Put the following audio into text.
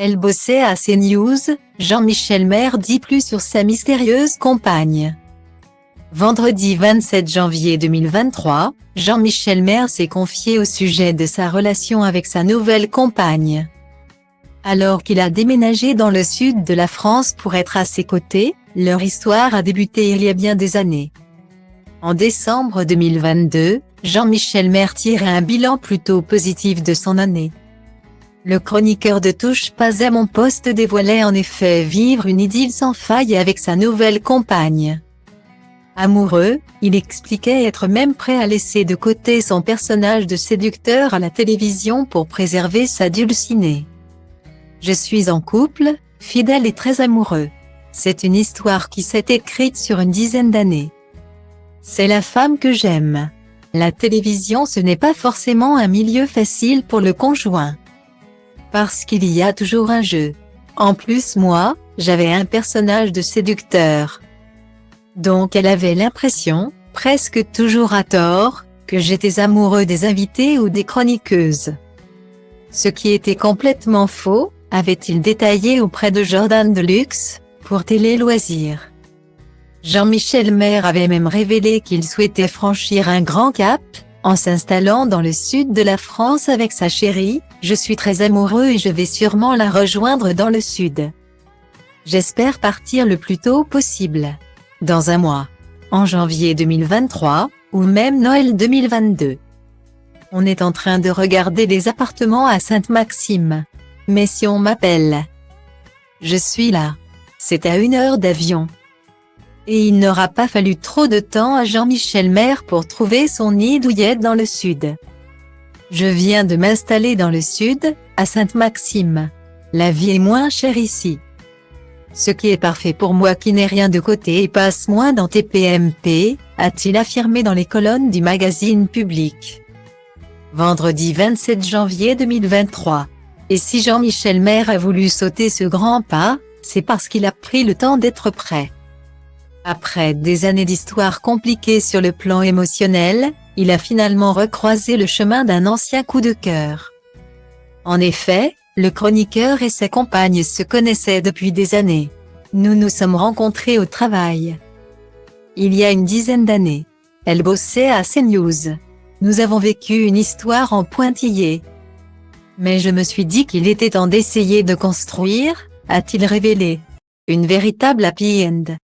Elle bossait à CNews, Jean-Michel Maire dit plus sur sa mystérieuse compagne. Vendredi 27 janvier 2023, Jean-Michel Maire s'est confié au sujet de sa relation avec sa nouvelle compagne. Alors qu'il a déménagé dans le sud de la France pour être à ses côtés, leur histoire a débuté il y a bien des années. En décembre 2022, Jean-Michel Maire tirait un bilan plutôt positif de son année. Le chroniqueur de Touche pas à mon poste dévoilait en effet vivre une idylle sans faille avec sa nouvelle compagne. Amoureux, il expliquait être même prêt à laisser de côté son personnage de séducteur à la télévision pour préserver sa dulcinée. Je suis en couple, fidèle et très amoureux. C'est une histoire qui s'est écrite sur une dizaine d'années. C'est la femme que j'aime. La télévision ce n'est pas forcément un milieu facile pour le conjoint. Parce qu'il y a toujours un jeu. En plus moi, j'avais un personnage de séducteur. Donc elle avait l'impression, presque toujours à tort, que j'étais amoureux des invités ou des chroniqueuses. Ce qui était complètement faux, avait-il détaillé auprès de Jordan Deluxe, pour Télé Loisirs. Jean-Michel Maire avait même révélé qu'il souhaitait franchir un grand cap, en s'installant dans le sud de la France avec sa chérie. Je suis très amoureux et je vais sûrement la rejoindre dans le sud. J'espère partir le plus tôt possible. Dans un mois. En janvier 2023, ou même Noël 2022. On est en train de regarder les appartements à Sainte-Maxime. Mais si on m'appelle, je suis là. C'est à 1 heure d'avion. Et il n'aura pas fallu trop de temps à Jean-Michel Maire pour trouver son nid douillette dans le sud. Je viens de m'installer dans le sud, à Sainte-Maxime. La vie est moins chère ici. Ce qui est parfait pour moi qui n'ai rien de côté et passe moins dans TPMP, a-t-il affirmé dans les colonnes du magazine Public. Vendredi 27 janvier 2023. Et si Jean-Michel Maire a voulu sauter ce grand pas, c'est parce qu'il a pris le temps d'être prêt. Après des années d'histoire compliquées sur le plan émotionnel, il a finalement recroisé le chemin d'un ancien coup de cœur. En effet, le chroniqueur et sa compagne se connaissaient depuis des années. Nous nous sommes rencontrés au travail. Il y a une dizaine d'années. Elle bossait à CNews. Nous avons vécu une histoire en pointillé. Mais je me suis dit qu'il était temps d'essayer de construire, a-t-il révélé. Une véritable happy end.